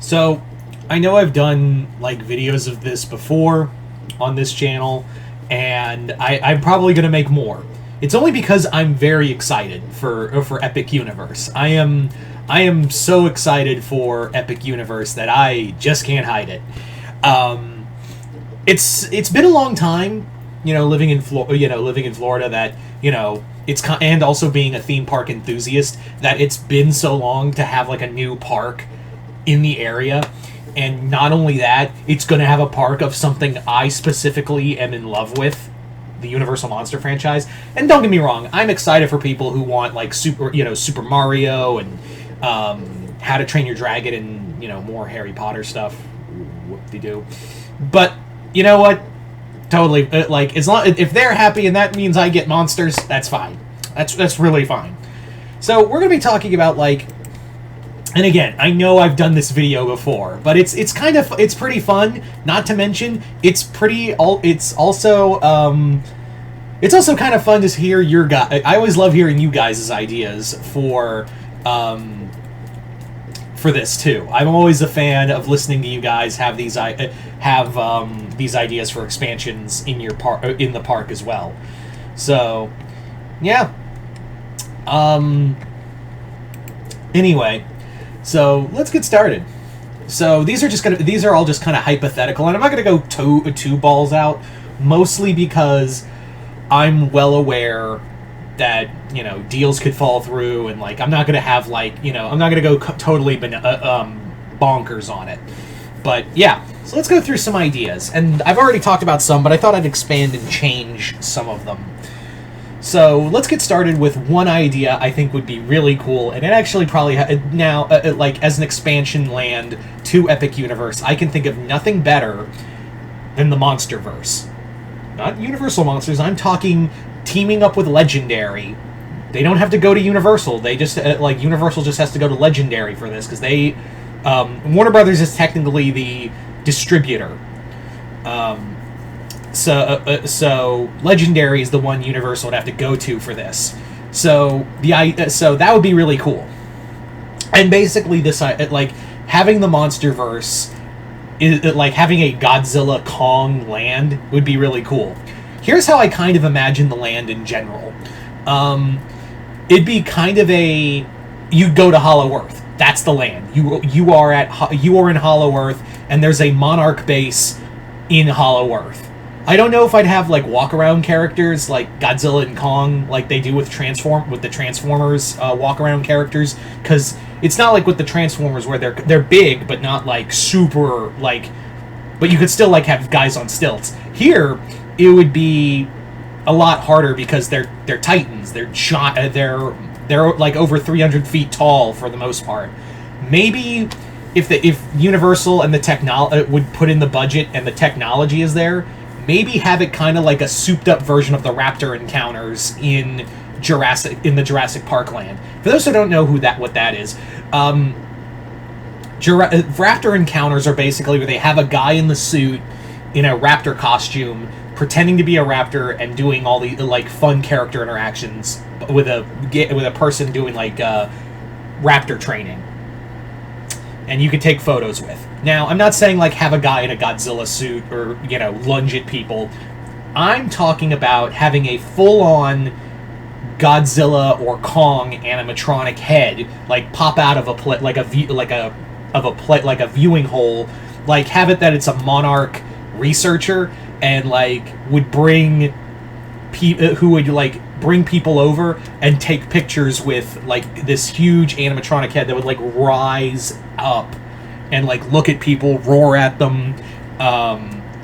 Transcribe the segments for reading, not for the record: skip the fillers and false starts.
So, I know I've done like videos of this before on this channel, and I'm probably going to make more. It's only because I'm very excited for Epic Universe. I am so excited for Epic Universe that I just can't hide it. Um, it's been a long time, living in living in Florida, that and also being a theme park enthusiast, that it's been so long to have like a new park in the area. And not only that, it's going to have a park of something I specifically am in love with, the Universal Monster franchise. And don't get me wrong, I'm excited for people who want like Super Mario and How to Train Your Dragon and more Harry Potter stuff. Whoop-de-doo. But you know what? Totally, like, as long if they're happy and that means I get monsters, that's fine. That's really fine. So we're going to be talking about like. And again, I know I've done this video before, but it's pretty fun. Not to mention, it's also kind of fun to hear your guys. I always love hearing you guys' ideas for this too. I'm always a fan of listening to you guys have these ideas for expansions in the park as well. So, yeah. Anyway. So let's get started. So these are all just kind of hypothetical, and I'm not gonna go two balls out, mostly because I'm well aware that deals could fall through, and like I'm not gonna have I'm not gonna go totally bonkers on it. But yeah, so let's go through some ideas, and I've already talked about some, but I thought I'd expand and change some of them. So let's get started with one idea I think would be really cool, and it actually probably like as an expansion land to Epic Universe, I can think of nothing better than the Monsterverse. Not Universal Monsters. I'm talking teaming up with Legendary. They don't have to go to Universal. They just Universal just has to go to Legendary for this, because they Warner Brothers is technically the distributor. So Legendary is the one Universal would have to go to for this. So that would be really cool. And basically, this having the Monsterverse is like having a Godzilla Kong land would be really cool. Here's how I kind of imagine the land in general. It'd be kind of you'd go to Hollow Earth. That's the land. You are in Hollow Earth, and there's a Monarch base in Hollow Earth. I don't know if I'd have like walk around characters like Godzilla and Kong, like they do with the Transformers walk around characters, because it's not like with the Transformers where they're big but not like super but you could still like have guys on stilts. Here it would be a lot harder because they're titans. They're like over 300 feet tall for the most part. Maybe if Universal and the would put in the budget and the technology is there, maybe have it kind of like a souped-up version of the Raptor encounters in the Jurassic Park land. For those who don't know what that is, Raptor encounters are basically where they have a guy in the suit in a Raptor costume pretending to be a raptor and doing all the like fun character interactions with a person doing like Raptor training. And you could take photos with. Now, I'm not saying like have a guy in a Godzilla suit or lunge at people. I'm talking about having a full-on Godzilla or Kong animatronic head like pop out of a viewing hole. Like have it that it's a Monarch researcher and like would bring bring people over and take pictures with like this huge animatronic head that would like rise up and like look at people, roar at them,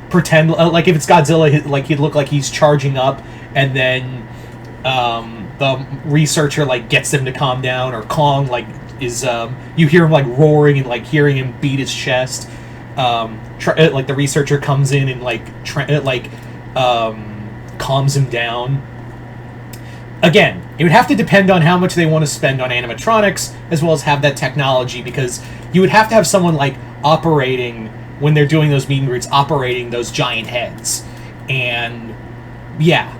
pretend like if it's Godzilla, like he'd look like he's charging up, and then the researcher like gets him to calm down, or Kong like is you hear him like roaring and like hearing him beat his chest. Like the researcher comes in and calms him down. Again, it would have to depend on how much they want to spend on animatronics, as well as have that technology, because you would have to have someone like operating when they're doing those meet and greets, operating those giant heads. And yeah.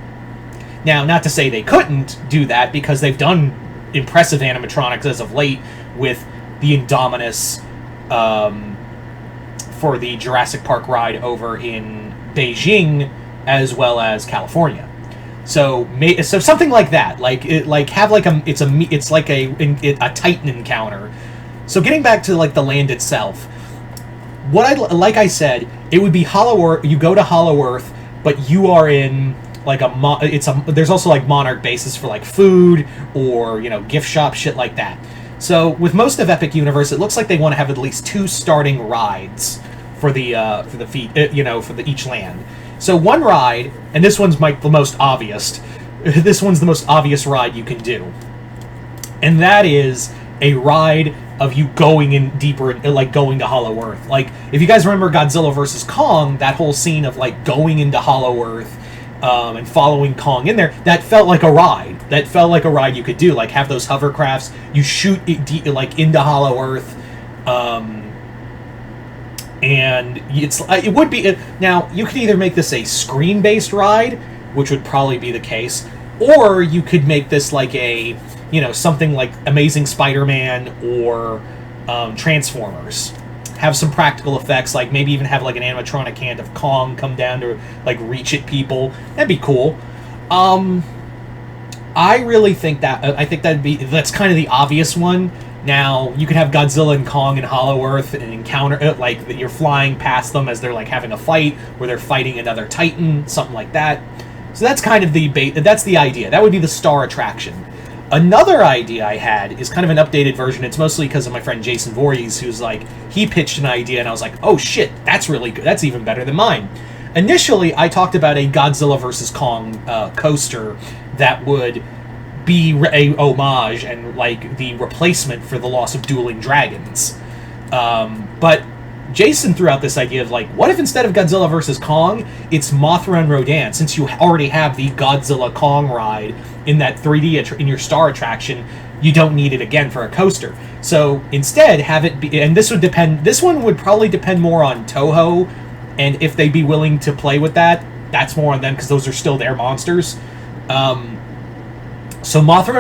Now, not to say they couldn't do that, because they've done impressive animatronics as of late with the Indominus, for the Jurassic Park ride over in Beijing as well as California. So something like that, like have like it's like a Titan encounter. So getting back to like the land itself, like I said, it would be Hollow Earth. You go to Hollow Earth, but you are in like there's also like Monarch bases for like food or gift shop shit like that. So with most of Epic Universe, it looks like they want to have at least 2 starting rides for the each land. So one ride, and this one's the most obvious. This one's the most obvious ride you can do, and that is a ride of you going in deeper, like going to Hollow Earth. Like if you guys remember Godzilla vs. Kong, that whole scene of like going into Hollow Earth and following Kong in there, that felt like a ride. That felt like a ride you could do. Like have those hovercrafts, you shoot it like into Hollow Earth. And it would be now you could either make this a screen-based ride, which would probably be the case, or you could make this like a something like Amazing Spider-Man or Transformers. Have some practical effects, like maybe even have like an animatronic hand of Kong come down to like reach at people. That'd be cool. I really think that's kind of the obvious one. Now, you could have Godzilla and Kong in Hollow Earth and encounter, like, you're flying past them as they're, like, having a fight, where they're fighting another Titan, something like that. So that's kind of that's the idea. That would be the star attraction. Another idea I had is kind of an updated version. It's mostly because of my friend Jason Voorhees, who's, like, he pitched an idea, and I was like, oh, shit, that's really good. That's even better than mine. Initially, I talked about a Godzilla vs. Kong coaster that would be a homage and like the replacement for the loss of Dueling Dragons. But Jason threw out this idea of like, what if instead of Godzilla vs. Kong, it's Mothra and Rodan? Since you already have the Godzilla Kong ride in that 3D in your star attraction, you don't need it again for a coaster. So instead, have it be, and this one would probably depend more on Toho, and if they'd be willing to play with that, that's more on them because those are still their monsters. So Mothra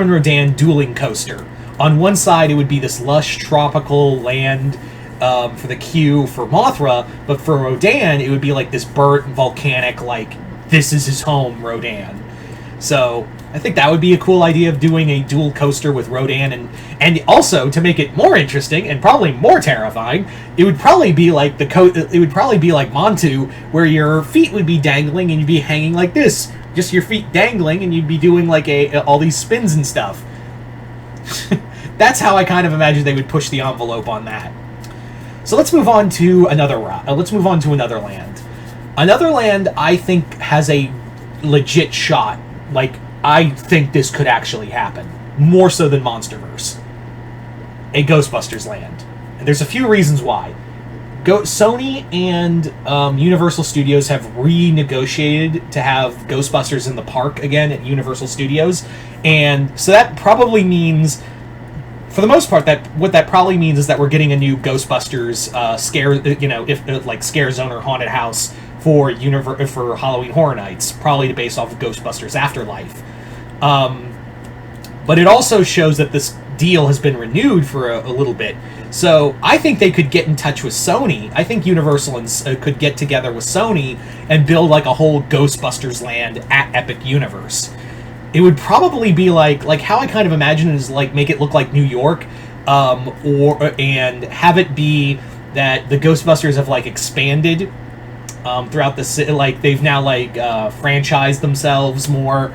and Rodan dueling coaster. On one side, it would be this lush tropical land for the queue for Mothra, but for Rodan, it would be like this burnt volcanic, like, this is his home, Rodan. So I think that would be a cool idea of doing a dual coaster with Rodan, and also to make it more interesting and probably more terrifying, it would probably be like Montu, where your feet would be dangling and you'd be hanging like this. Just your feet dangling, and you'd be doing like all these spins and stuff. That's how I kind of imagine they would push the envelope on that. So let's move on to another land. Another land I think has a legit shot. Like, I think this could actually happen, more so than Monsterverse. A Ghostbusters land, and there's a few reasons why. Sony and Universal Studios have renegotiated to have Ghostbusters in the park again at Universal Studios, and so that probably means, for the most part, what that probably means is that we're getting a new Ghostbusters scare zone or haunted house for Halloween Horror Nights, probably based off of Ghostbusters Afterlife. But it also shows that this deal has been renewed for a little bit. So I think they could get in touch with Sony. I think Universal could get together with Sony and build like a whole Ghostbusters land at Epic Universe. It would probably be like how I kind of imagine it is, like, make it look like New York, and have it be that the Ghostbusters have like expanded throughout the city. Like, they've now like franchised themselves more.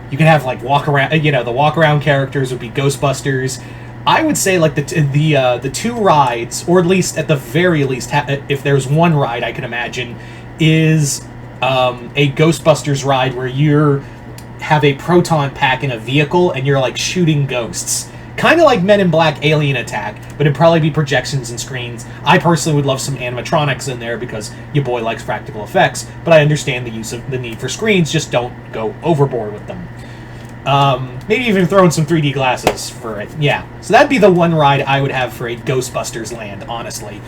You can have like walk around. The walk around characters would be Ghostbusters. I would say like the 2 rides, or at least at the very least, if there's one ride I can imagine, is a Ghostbusters ride where you have a proton pack in a vehicle and you're like shooting ghosts. Kind of like Men in Black Alien Attack, but it'd probably be projections and screens. I personally would love some animatronics in there because your boy likes practical effects, but I understand the need for screens, just don't go overboard with them. Maybe even throw in some 3D glasses for it. Yeah, so that'd be the one ride I would have for a Ghostbusters land, honestly.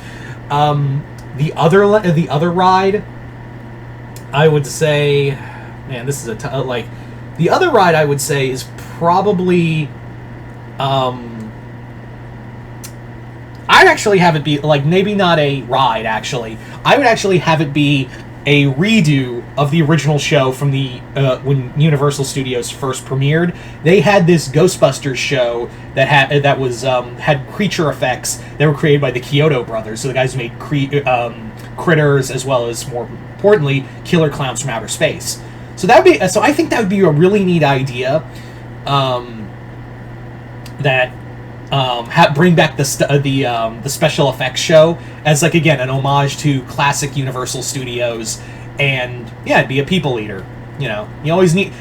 The other ride, I would say, man, this is the other ride I would say is probably I'd actually have it be, like, maybe not a ride, actually. I would actually have it be a redo of the original show from the when Universal Studios first premiered. They had this Ghostbusters show that had creature effects that were created by the Kyoto brothers, so the guys who made Critters, as well as, more importantly, Killer Clowns from Outer Space. So I think that would be a really neat idea. Bring back the special effects show as, like, again, an homage to classic Universal Studios, and yeah, it'd be a people eater. You always need.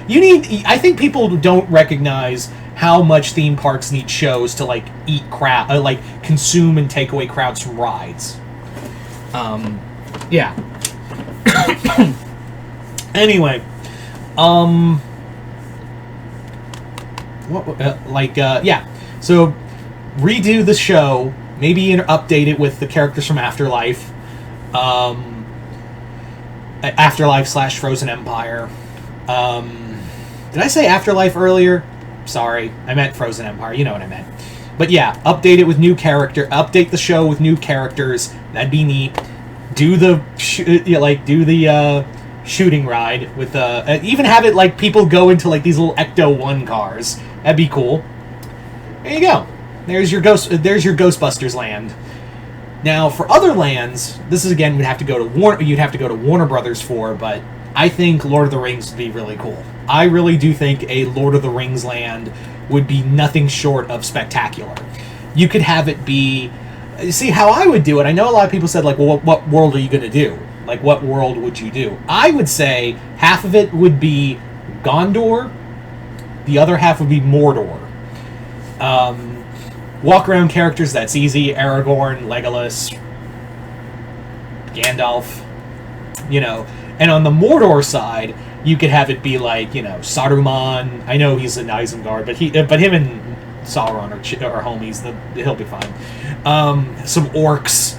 I think people don't recognize how much theme parks need shows to, like, consume and take away crowds from rides. Yeah. Anyway, yeah. So, redo the show, maybe update it with the characters from Afterlife, Afterlife/Frozen Empire. Did I say Afterlife earlier? Sorry, I meant Frozen Empire. You know what I meant. But yeah, update the show with new characters. That'd be neat. Do the shooting ride with even have it, like, people go into, like, these little Ecto-1 cars. That'd be cool. There you go. There's your Ghostbusters land. Now, for other lands, this is, again, you'd have to go to Warner Brothers for, but I think Lord of the Rings would be really cool. I really do think a Lord of the Rings land would be nothing short of spectacular. You could have it be... See, how I would do it, I know a lot of people said, like, well, what world are you going to do? Like, what world would you do? I would say half of it would be Gondor, the other half would be Mordor. Walk around characters, that's easy. Aragorn, Legolas, Gandalf, And on the Mordor side, you could have it be like, Saruman. I know he's an Isengard, but him and Sauron are homies. He'll be fine. Some orcs.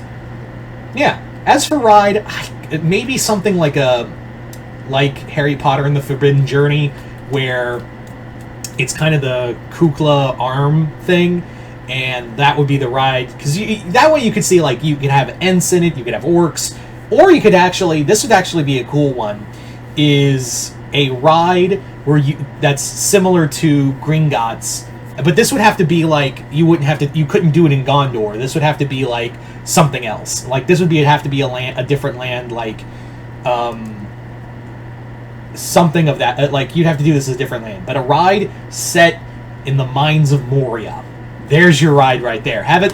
Yeah. As for ride, maybe something like Harry Potter and the Forbidden Journey, where it's kind of the Kukla arm thing, and that would be the ride, because that way you could see, like, you could have Ents in it, you could have orcs, or you could actually, this would actually be a cool one, is a ride that's similar to Gringotts, but this would have to be like, you couldn't do it in Gondor. This would have to be like something else. Like, this would have to be a different land, like something of that. Like, you'd have to do this as a different land, but a ride set in the Mines of Moria. There's your ride right there. Have it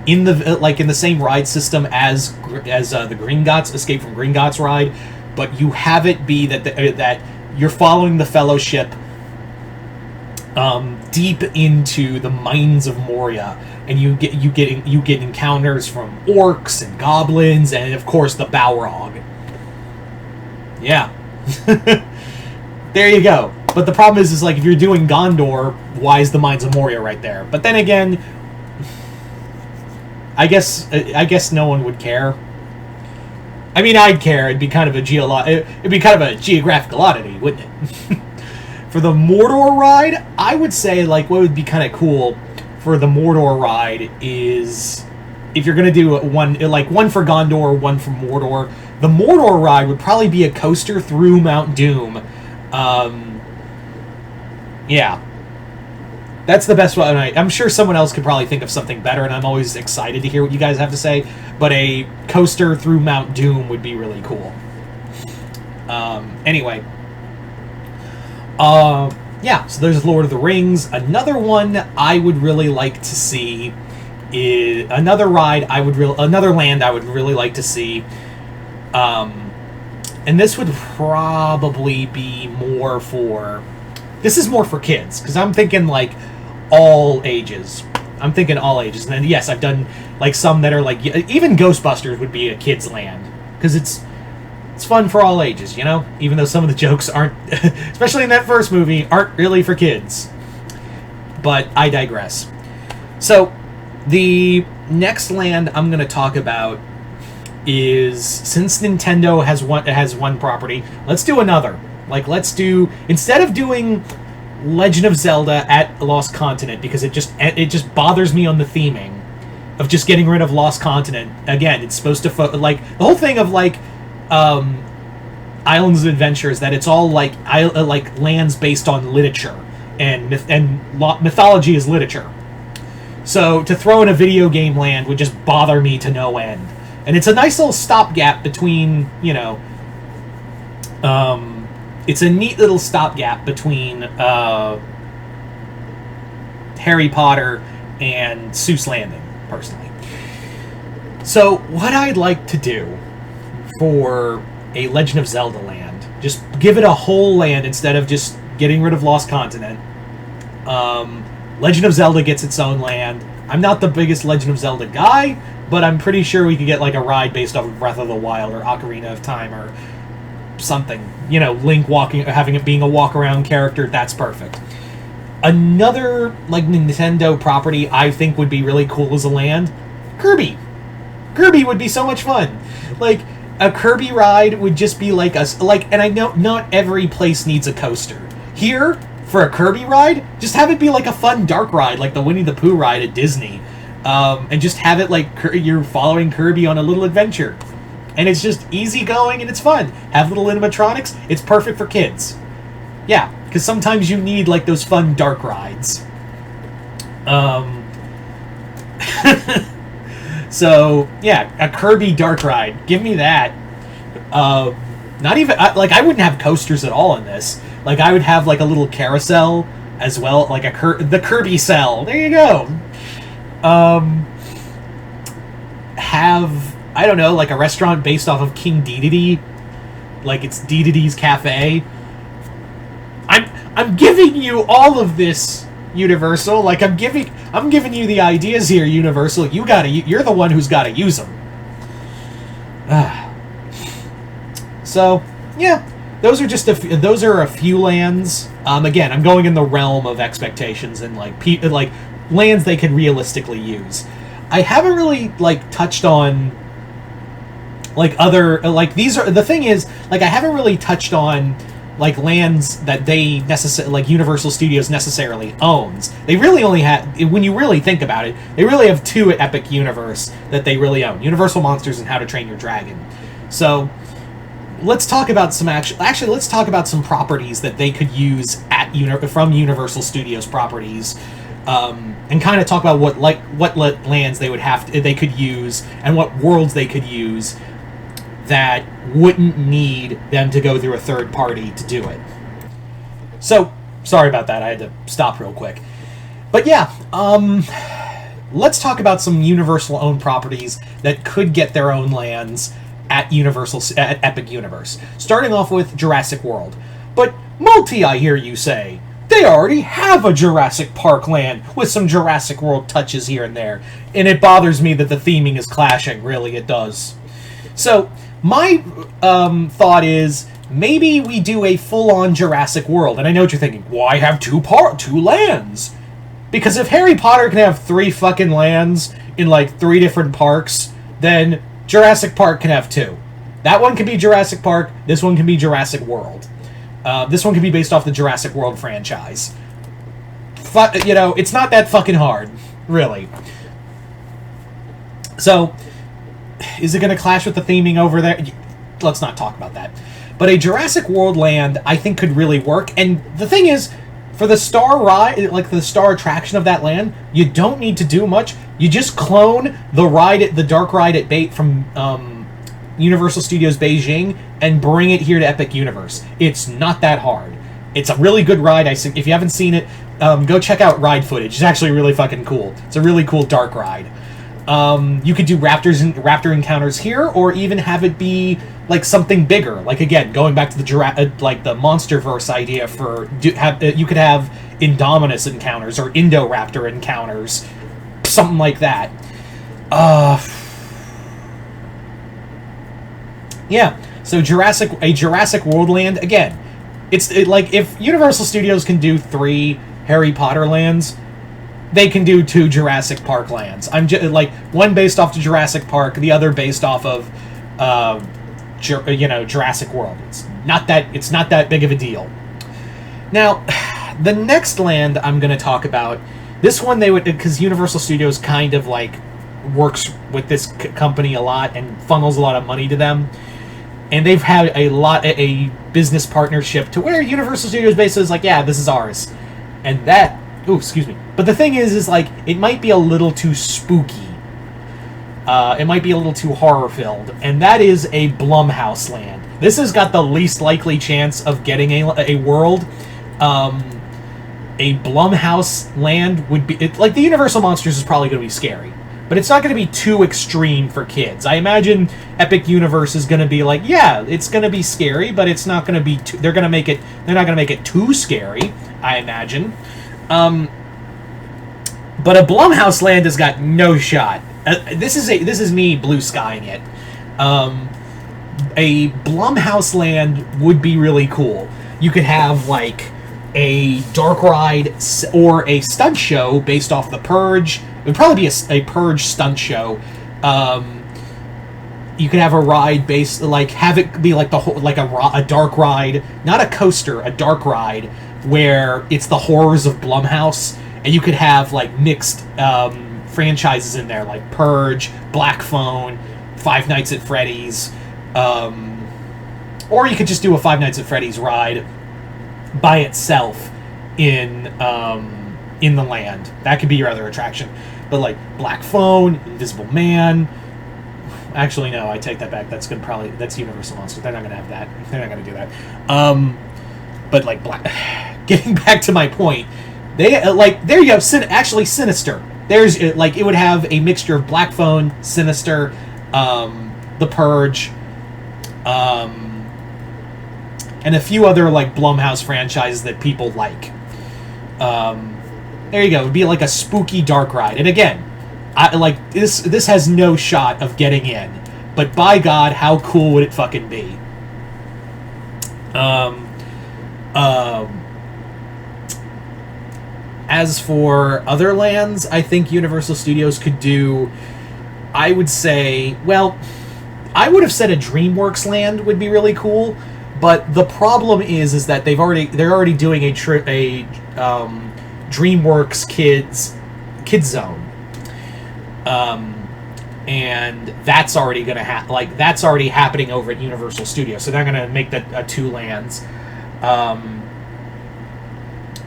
in the same ride system as the Gringotts Escape from Gringotts ride, but you have it be that you're following the Fellowship deep into the Mines of Moria, and you get encounters from orcs and goblins, and of course the Balrog. Yeah. There you go. But the problem is like, if you're doing Gondor, why is the Mines of Moria right there? But then again, I guess no one would care. I mean, I'd care. It'd be kind of a geographical oddity, wouldn't it? For the Mordor ride, I would say, like, what would be kind of cool for the Mordor ride is, if you're gonna do one for Gondor, one for Mordor, the Mordor ride would probably be a coaster through Mount Doom. Yeah. That's the best one. I'm sure someone else could probably think of something better, and I'm always excited to hear what you guys have to say, but a coaster through Mount Doom would be really cool. Anyway. Yeah, so there's Lord of the Rings. Another one I would really like to see is another land I would really like to see. And this would probably be more for kids, because I'm thinking like all ages. And then yes, I've done like some that are like, even Ghostbusters would be a kids land, because it's fun for all ages, even though some of the jokes aren't, especially in that first movie, aren't really for kids. But I digress. So the next land I'm going to talk about is, since Nintendo has one property, let's do another. Like, instead of doing Legend of Zelda at Lost Continent, because it just bothers me on the theming of just getting rid of Lost Continent. Again, it's supposed to like the whole thing of like Islands of Adventure is that it's all like lands based on literature, and mythology is literature. So to throw in a video game land would just bother me to no end. And it's a nice little stopgap between, you know, it's a neat little stopgap between Harry Potter and Seuss Landing, personally. So what I'd like to do for a Legend of Zelda land, just give it a whole land instead of just getting rid of Lost Continent. Legend of Zelda gets its own land. I'm not the biggest Legend of Zelda guy, but I'm pretty sure we could get like a ride based off of Breath of the Wild or Ocarina of Time or something. You know, Link having it being a walk-around character, that's perfect. Another like Nintendo property I think would be really cool as a land, Kirby. Kirby would be so much fun. Like a Kirby ride would just be like and I know not every place needs a coaster. Here, for a Kirby ride, just have it be like a fun dark ride, like the Winnie the Pooh ride at Disney. And just have it like you're following Kirby on a little adventure. And it's just easy going and it's fun. Have little animatronics, it's perfect for kids. Yeah, because sometimes you need like those fun dark rides. So, yeah, a Kirby dark ride. Give me that. Not even, like, I wouldn't have coasters at all in this. Like, I would have, like, a little carousel as well, like the Kirby cell. There you go. Have, I don't know, like a restaurant based off of King Dedede. Like, it's Dedede's Cafe. I'm giving you all of this, Universal. Like, I'm giving you the ideas here, Universal. You're the one who's got to use them. So, yeah, those are a few lands. Again, I'm going in the realm of expectations and like lands they could realistically use. I haven't really like touched on like other like these are the thing is like I haven't really touched on like lands that they like Universal Studios necessarily owns. They really only have, when you really think about it, they really have two at Epic Universe that they really own: Universal Monsters and How to Train Your Dragon. So let's talk about some actually let's talk about some properties that they could use at from Universal Studios properties, and kind of talk about what lands they could use and what worlds they could use that wouldn't need them to go through a third party to do it. So, sorry about that, I had to stop real quick. But yeah, let's talk about some Universal-owned properties that could get their own lands at Epic Universe. Starting off with Jurassic World. But, Multi, I hear you say, they already have a Jurassic Park land with some Jurassic World touches here and there. And it bothers me that the theming is clashing, really, it does. So, my thought is, maybe we do a full-on Jurassic World. And I know what you're thinking, why have two lands? Because if Harry Potter can have 3 fucking lands in, like, 3 different parks, then Jurassic Park can have 2. That one can be Jurassic Park, this one can be Jurassic World. This one can be based off the Jurassic World franchise. You know, it's not that fucking hard, really. So, is it going to clash with the theming over there? Let's not talk about that. But a Jurassic World land, I think, could really work. And the thing is, for the star ride, like the star attraction of that land, you don't need to do much. You just clone the dark ride at Bait from Universal Studios Beijing and bring it here to Epic Universe. It's not that hard. It's a really good ride. If you haven't seen it, go check out ride footage. It's actually really fucking cool. It's a really cool dark ride. You could do raptor encounters here, or even have it be like something bigger. Like, again, going back to the the Monsterverse idea you could have Indominus encounters or Indoraptor encounters, something like that. Yeah. So a Jurassic World land, again, like if Universal Studios can do 3 Harry Potter lands, they can do 2 Jurassic Park lands. I'm just like one based off of Jurassic Park, the other based off of, Jurassic World. It's not that big of a deal. Now, The next land I'm going to talk about, this one they would, because Universal Studios kind of like works with this company a lot and funnels a lot of money to them, and they've had a business partnership to where Universal Studios basically is like, yeah, this is ours, and that. Oh, excuse me. But the thing is like it might be a little too spooky. It might be a little too horror-filled, and that is a Blumhouse land. This has got the least likely chance of getting a world. A Blumhouse land would be... like, the Universal Monsters is probably going to be scary, but it's not going to be too extreme for kids. I imagine Epic Universe is going to be like, yeah, it's going to be scary, but it's not going to be too... they're not going to make it too scary, I imagine. But a Blumhouse land has got no shot. This is me blue skying it. A Blumhouse land would be really cool. You could have like a dark ride or a stunt show based off The Purge. It would probably be a Purge stunt show. You could have a ride based, like, have it be like a dark ride, not a coaster, a dark ride where it's the horrors of Blumhouse, and you could have like mixed franchises in there, like Purge, Black Phone, Five Nights at Freddy's, or you could just do a Five Nights at Freddy's ride by itself in the land. That could be your other attraction. But like Black Phone, Invisible Man. Actually, no, I take that back. That's Universal Monsters. They're not gonna have that. They're not gonna do that. But like getting back to my point, they there you go. Sinister. There's like it would have a mixture of Black Phone, Sinister, The Purge, and a few other like Blumhouse franchises that people like. There you go. It would be like a spooky dark ride. And again, I like this has no shot of getting in. But by God, how cool would it fucking be? As for other lands, I think Universal Studios could do, I would say, well, I would have said a DreamWorks land would be really cool, but the problem is that they're already doing a DreamWorks Kids Zone, and that's already gonna that's already happening over at Universal Studios, so they're gonna make that two lands.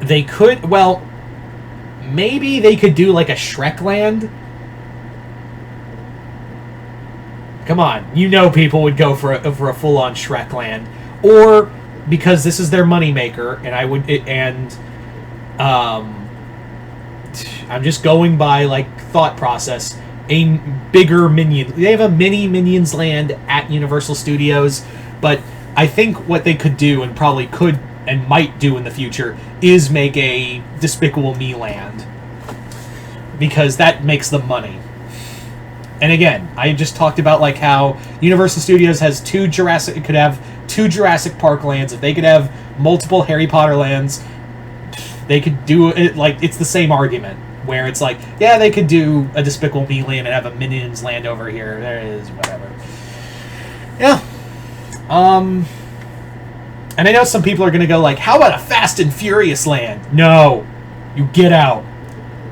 They could, well, maybe they could do like a Shrek land. Come on, you know people would go for a full-on Shrek land, or because this is their moneymaker, I'm just going by like thought process. A bigger Minion. They have a mini Minions land at Universal Studios, but I think what they could do, and probably could and might do in the future, is make a Despicable Me land, because that makes them money. And again, I just talked about like how Universal Studios has could have two Jurassic Park lands. If they could have multiple Harry Potter lands, they could do it. Like, it's the same argument where it's like, yeah, they could do a Despicable Me land and have a Minions land over here. There it is, whatever. Yeah. And I know some people are going to go like, how about a Fast and Furious land? No. You get out.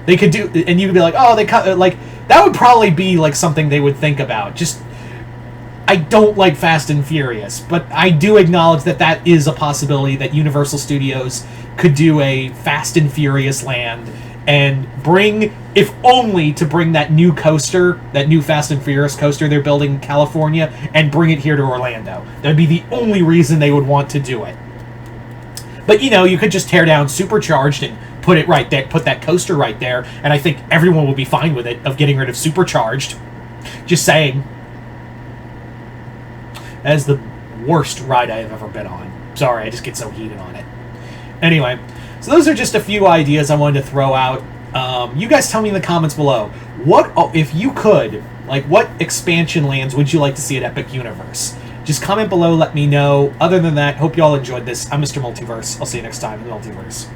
They could do, and you could be like, oh, like, that would probably be like something they would think about. Just, I don't like Fast and Furious, but I do acknowledge that that is a possibility, that Universal Studios could do a Fast and Furious land and bring, if only to bring that new coaster, that new Fast and Furious coaster they're building in California, and bring it here to Orlando. That'd be the only reason they would want to do it. But, you know, you could just tear down Supercharged and put it right there, put that coaster right there, and I think everyone will be fine with it, of getting rid of Supercharged. Just saying. That is the worst ride I have ever been on. Sorry, I just get so heated on it. Anyway, so those are just a few ideas I wanted to throw out. You guys tell me in the comments below, if you could, like, what expansion lands would you like to see at Epic Universe? Just comment below, let me know. Other than that, hope you all enjoyed this. I'm Mr. Multiverse. I'll see you next time in the Multiverse.